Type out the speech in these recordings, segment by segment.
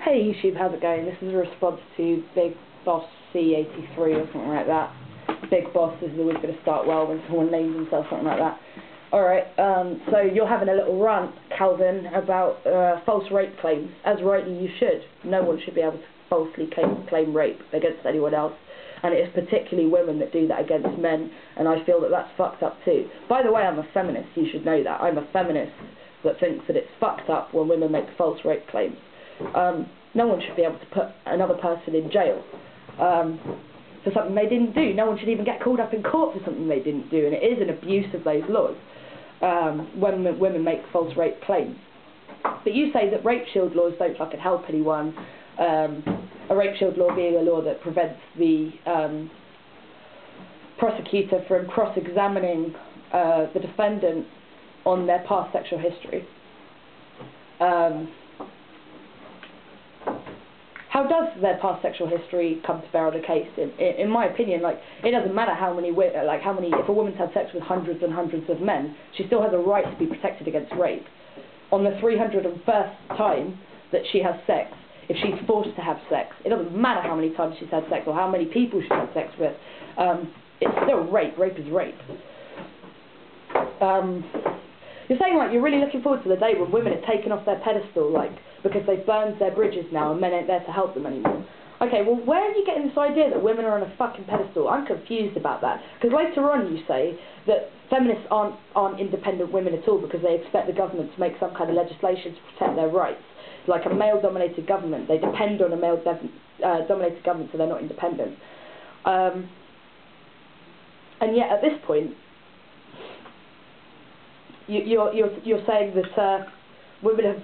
Hey YouTube, how's it going? This is a response to BIGBADBOSSC83 or something like that. Big Boss is always going to start well when someone names themselves something like that. Alright, so you're having a little rant, Calvin, about false rape claims. As rightly you should. No one should be able to falsely claim rape against anyone else. And it is particularly women that do that against men, and I feel that that's fucked up too. By the way, I'm a feminist, you should know that. I'm a feminist that thinks that it's fucked up when women make false rape claims. No one should be able to put another person in jail for something they didn't do. No one should even get called up in court for something they didn't do, and it is an abuse of those laws when women make false rape claims. But you say that rape shield laws don't fucking help anyone. A rape shield law being a law that prevents the prosecutor from cross-examining the defendant on their past sexual history. How does their past sexual history come to bear on a case? In my opinion, like, it doesn't matter if a woman's had sex with hundreds and hundreds of men, she still has a right to be protected against rape. On the 301st time that she has sex, if she's forced to have sex, it doesn't matter how many times she's had sex or how many people she's had sex with, it's still rape. Rape is rape. You're saying, like, you're really looking forward to the day when women are taken off their pedestal, like, because they've burned their bridges now and men ain't there to help them anymore. Okay, well, where are you getting this idea that women are on a fucking pedestal? I'm confused about that. Because later on you say that feminists aren't independent women at all because they expect the government to make some kind of legislation to protect their rights. Like a male-dominated government. They depend on a male-dominated government, so they're not independent. And yet, at this point, you're saying that women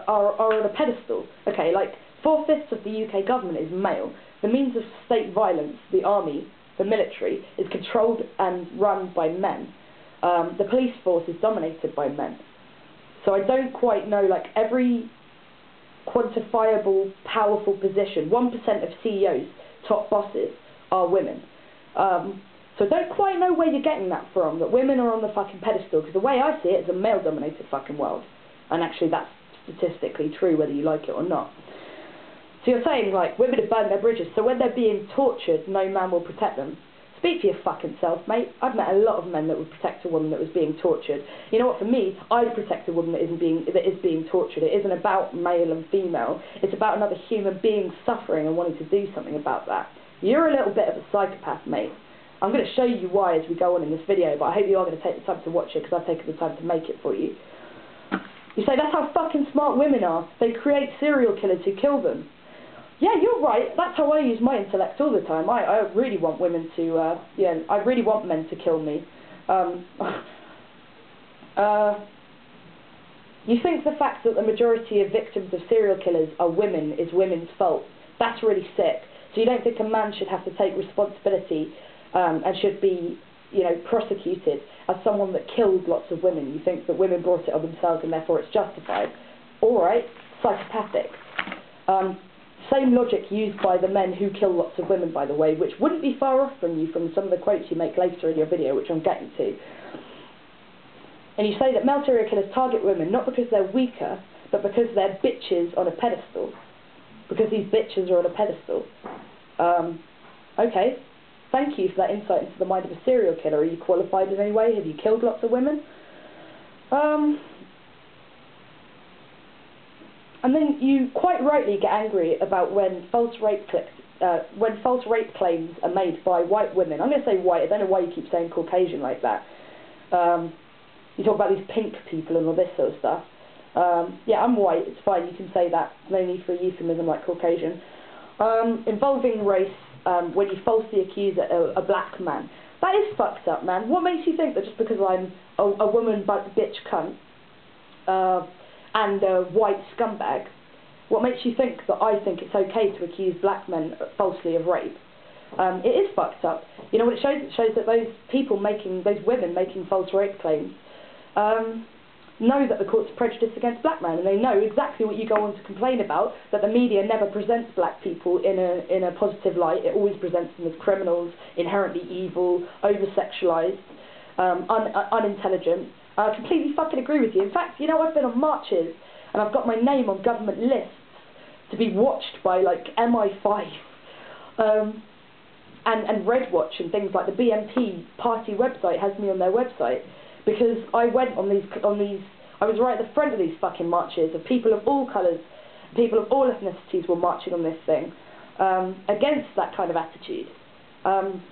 are on a pedestal. Okay, like 4/5 of the UK government is male. The means of state violence, the army, the military, is controlled and run by men. The police force is dominated by men. So I don't quite know, like, every quantifiable, powerful position, 1% of CEOs, top bosses, are women. So I don't quite know where you're getting that from, that women are on the fucking pedestal, because the way I see it is a male-dominated fucking world. And actually that's statistically true, whether you like it or not. So you're saying, like, women have burned their bridges, so when they're being tortured, no man will protect them. Speak for your fucking self, mate. I've met a lot of men that would protect a woman that was being tortured. You know what, for me, I'd protect a woman that is being tortured. It isn't about male and female. It's about another human being suffering and wanting to do something about that. You're a little bit of a psychopath, mate. I'm going to show you why as we go on in this video, but I hope you are going to take the time to watch it, because I've taken the time to make it for you. You say, that's how fucking smart women are. They create serial killers who kill them. Yeah, you're right. That's how I use my intellect all the time. I really want women to, I really want men to kill me. You think the fact that the majority of victims of serial killers are women is women's fault. That's really sick. So you don't think a man should have to take responsibility and should be, prosecuted as someone that killed lots of women. You think that women brought it on themselves and therefore it's justified. Alright, psychopathic. Same logic used by the men who kill lots of women, by the way, which wouldn't be far off from you from some of the quotes you make later in your video, which I'm getting to. And you say that male serial killers target women not because they're weaker, but because they're bitches on a pedestal. Because these bitches are on a pedestal. Okay. Thank you for that insight into the mind of a serial killer. Are you qualified in any way? Have you killed lots of women? And then you quite rightly get angry about when false rape claims are made by white women. I'm going to say white. I don't know why you keep saying Caucasian like that. You talk about these pink people and all this sort of stuff. Yeah, I'm white. It's fine. You can say that. No need for a euphemism like Caucasian. Involving race. When you falsely accuse a black man. That is fucked up, man. What makes you think that just because I'm a woman bitch cunt and a white scumbag, what makes you think that I think it's okay to accuse black men falsely of rape? It is fucked up. You know what it shows? It shows that those women making false rape claims know that the court's prejudiced against black men, and they know exactly what you go on to complain about, that the media never presents black people in a positive light. It always presents them as criminals, inherently evil, over-sexualised, unintelligent. I completely fucking agree with you. In fact, I've been on marches, and I've got my name on government lists to be watched by like MI5 and Red Watch and things like the BNP party website has me on their website because I went on these, I was right at the front of these fucking marches of people of all colours, people of all ethnicities were marching on this thing against that kind of attitude.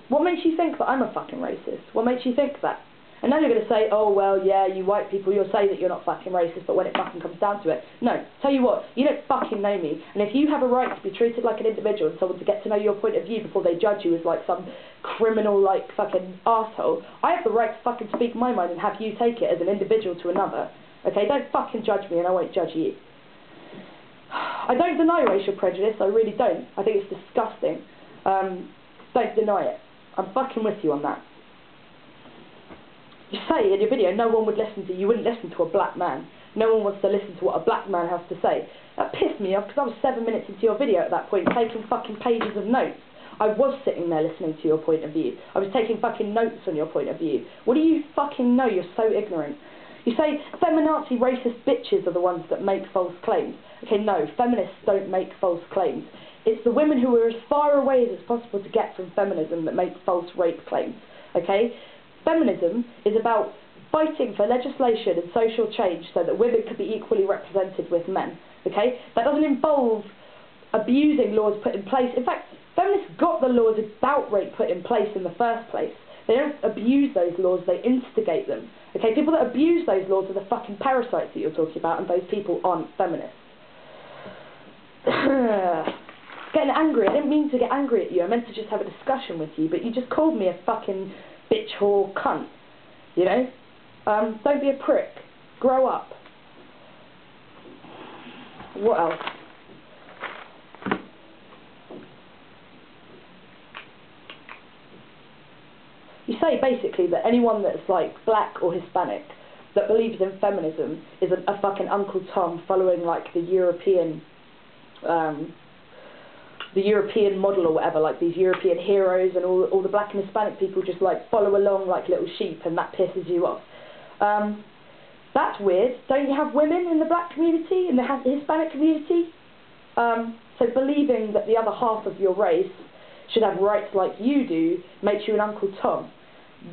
What makes you think that I'm a fucking racist? What makes you think that? And now you're going to say, oh, well, yeah, you white people, you'll say that you're not fucking racist, but when it fucking comes down to it, no. Tell you what, you don't fucking know me, and if you have a right to be treated like an individual and someone to get to know your point of view before they judge you as, like, some criminal, like, fucking arsehole, I have the right to fucking speak my mind and have you take it as an individual to another. Okay, don't fucking judge me and I won't judge you. I don't deny racial prejudice, I really don't. I think it's disgusting. Don't deny it. I'm fucking with you on that. You say in your video no one would listen to you, wouldn't listen to a black man. No one wants to listen to what a black man has to say. That pissed me off because I was 7 minutes into your video at that point taking fucking pages of notes. I was sitting there listening to your point of view. I was taking fucking notes on your point of view. What do you fucking know? You're so ignorant. You say feminazi racist bitches are the ones that make false claims. Okay, no, feminists don't make false claims. It's the women who are as far away as it's possible to get from feminism that make false rape claims. Okay? Feminism is about fighting for legislation and social change so that women can be equally represented with men. Okay? That doesn't involve abusing laws put in place. In fact, feminists got the laws about rape put in place in the first place. They don't abuse those laws, they instigate them. Okay? People that abuse those laws are the fucking parasites that you're talking about, and those people aren't feminists. Getting angry. I didn't mean to get angry at you. I meant to just have a discussion with you, but you just called me a fucking bitch whore cunt. You know? Don't be a prick. Grow up. What else? You say basically that anyone that's like black or Hispanic that believes in feminism is a fucking Uncle Tom following like the European model or whatever, like these European heroes, and all the black and Hispanic people just like follow along like little sheep, and that pisses you off. That's weird. Don't you have women in the black community, in the Hispanic community? So believing that the other half of your race should have rights like you do makes you an Uncle Tom.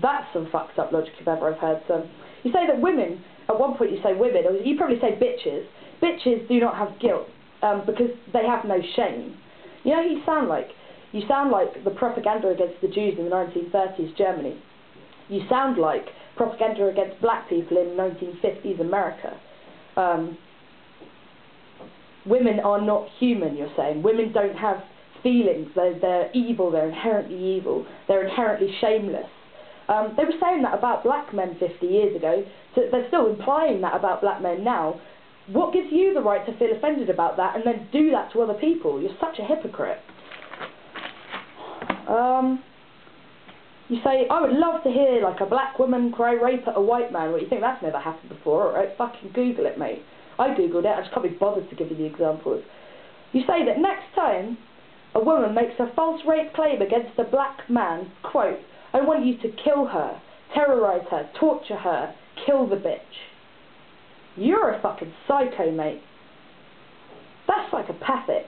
That's some fucked up logic if ever I've heard some. You say that women, at one point you say women, or you probably say bitches. Bitches do not have guilt because they have no shame. You know who you sound like? You sound like the propaganda against the Jews in the 1930s Germany. You sound like propaganda against black people in 1950s America. Women are not human, you're saying. Women don't have feelings. They're evil. They're inherently evil. They're inherently shameless. They were saying that about black men 50 years ago, so they're still implying that about black men now. What gives you the right to feel offended about that and then do that to other people? You're such a hypocrite. You say, I would love to hear like a black woman cry rape at a white man. What, you think that's never happened before? Alright, fucking Google it, mate. I googled it, I just can't be bothered to give you the examples. You say that next time a woman makes a false rape claim against a black man, quote, I want you to kill her, terrorise her, torture her, kill the bitch. You're a fucking psycho, mate. That's psychopathic.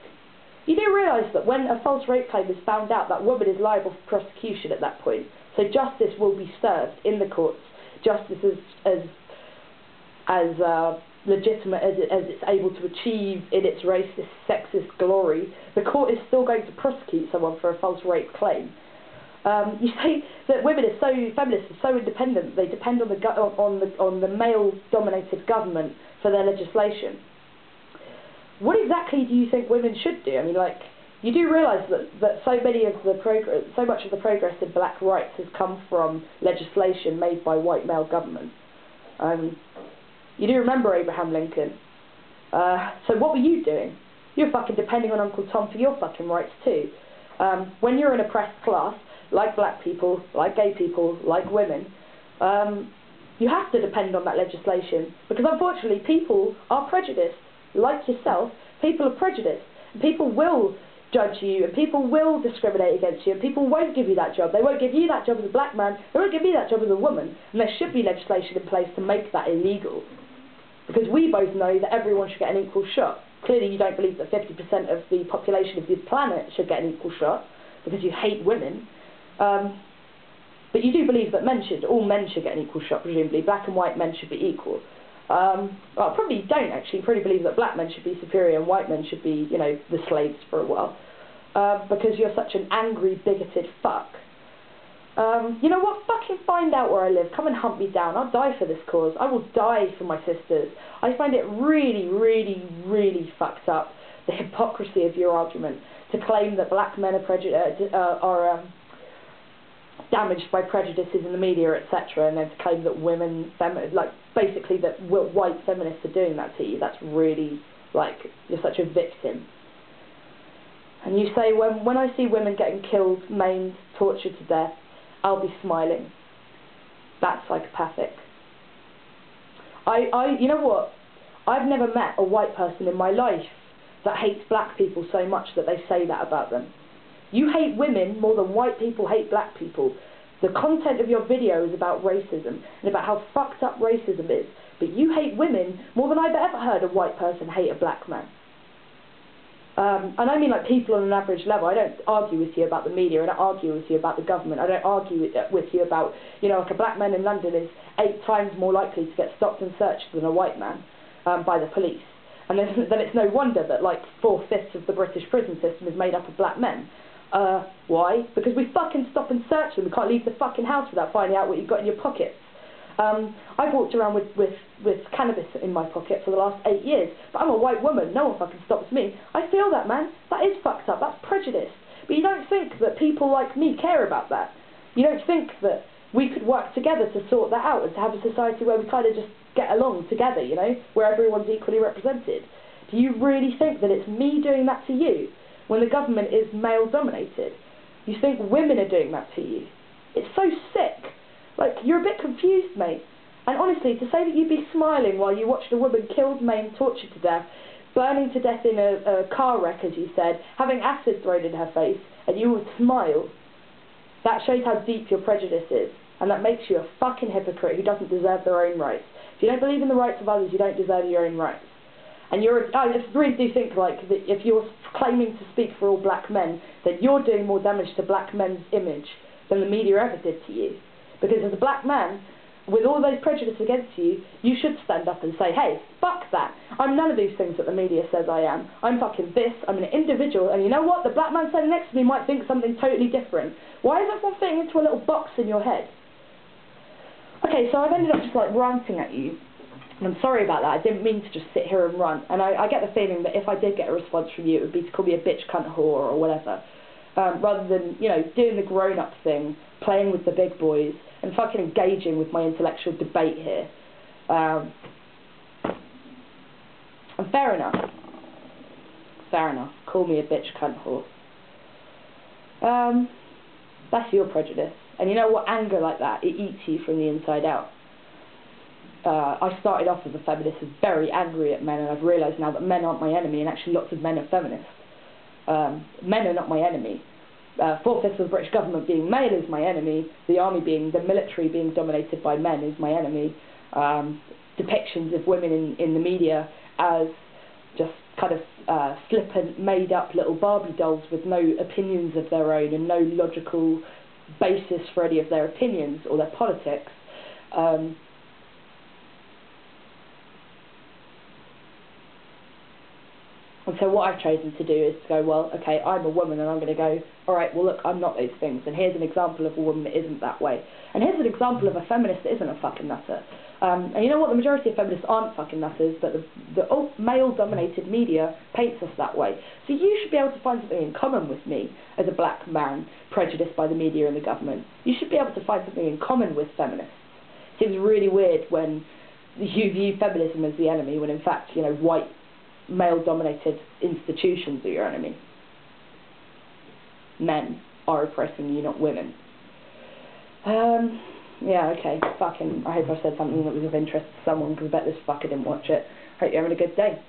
You do realise that when a false rape claim is found out, that woman is liable for prosecution at that point. So justice will be served in the courts. Justice is as legitimate as it's able to achieve in its racist, sexist glory. The court is still going to prosecute someone for a false rape claim. You say that feminists are so independent they depend on the male-dominated government for their legislation. What exactly do you think women should do? I mean, like, you do realise that so much of the progress in black rights has come from legislation made by white male government. You do remember Abraham Lincoln. So what were you doing? You're fucking depending on Uncle Tom for your fucking rights too. When you're an oppressed class, like black people, like gay people, like women, you have to depend on that legislation, because unfortunately people are prejudiced. Like yourself, people are prejudiced. And people will judge you, and people will discriminate against you, and people won't give you that job. They won't give you that job as a black man, they won't give me that job as a woman, and there should be legislation in place to make that illegal. Because we both know that everyone should get an equal shot. clearly you don't believe that 50% of the population of this planet should get an equal shot, because you hate women. But you do believe that all men should get an equal shot, presumably. Black and white men should be equal. Well, probably you don't, actually. You probably believe that black men should be superior and white men should be, you know, the slaves for a while. Because you're such an angry, bigoted fuck. You know what? Fucking find out where I live. Come and hunt me down. I'll die for this cause. I will die for my sisters. I find it really, really, really fucked up, the hypocrisy of your argument, to claim that black men are damaged by prejudices in the media, etc., and then to claim that women, basically that white feminists are doing that to you. That's really, like, you're such a victim. And you say, when I see women getting killed, maimed, tortured to death, I'll be smiling. That's psychopathic. You know what? I've never met a white person in my life that hates black people so much that they say that about them. You hate women more than white people hate black people. The content of your video is about racism and about how fucked up racism is, but you hate women more than I've ever heard a white person hate a black man. And I mean, like, people on an average level. I don't argue with you about the media. I don't argue with you about the government. I don't argue with you about, you know, like, a black man in London is 8 times more likely to get stopped and searched than a white man by the police. And then it's no wonder that, like, 4/5 of the British prison system is made up of black men. Why? Because we fucking stop and search them. We can't leave the fucking house without finding out what you've got in your pockets. I've walked around with cannabis in my pocket for the last 8 years, but I'm a white woman. No one fucking stops me. I feel that, man. That is fucked up. That's prejudice. But you don't think that people like me care about that. You don't think that we could work together to sort that out and to have a society where we kind of just get along together, you know, where everyone's equally represented. Do you really think that it's me doing that to you when the government is male-dominated? You think women are doing that to you? It's so sick. Like, you're a bit confused, mate. And honestly, to say that you'd be smiling while you watched a woman killed, maimed, tortured to death, burning to death in a car wreck, as you said, having acid thrown in her face, and you would smile, that shows how deep your prejudice is. And that makes you a fucking hypocrite who doesn't deserve their own rights. If you don't believe in the rights of others, you don't deserve your own rights. And I just really do think, like, that if you're claiming to speak for all black men, then you're doing more damage to black men's image than the media ever did to you. Because as a black man, with all those prejudices against you, you should stand up and say, hey, fuck that. I'm none of these things that the media says I am. I'm fucking this. I'm an individual. And you know what? The black man standing next to me might think something totally different. Why is everyone fitting into a little box in your head? Okay, so I've ended up just, like, ranting at you. And I'm sorry about that. I didn't mean to just sit here and rant. And I get the feeling that if I did get a response from you, it would be to call me a bitch, cunt, whore, or whatever. Rather than, you know, doing the grown-up thing, playing with the big boys, and fucking engaging with my intellectual debate here. And fair enough. Fair enough. Call me a bitch, cunt, whore. That's your prejudice. And you know what? Anger like that, it eats you from the inside out. I started off as a feminist, was very angry at men, and I've realised now that men aren't my enemy, and actually lots of men are feminists. Men are not my enemy. 4/5 of the British government being male is my enemy. The army the military being dominated by men is my enemy. Depictions of women in the media as just kind of flippant, made-up little Barbie dolls with no opinions of their own and no logical basis for any of their opinions or their politics. And so what I've chosen to do is to go, well, okay, I'm a woman, and I'm going to go, all right, well, look, I'm not those things, and here's an example of a woman that isn't that way. And here's an example of a feminist that isn't a fucking nutter. And you know what? The majority of feminists aren't fucking nutters, but the male-dominated media paints us that way. So you should be able to find something in common with me as a black man prejudiced by the media and the government. You should be able to find something in common with feminists. It seems really weird when you view feminism as the enemy, when in fact, you know, white, male-dominated institutions are your enemy. Men are oppressing you, not women. Yeah, okay, fucking, I hope I said something that was of interest to someone, because I bet this fucker didn't watch it. Hope you're having a good day.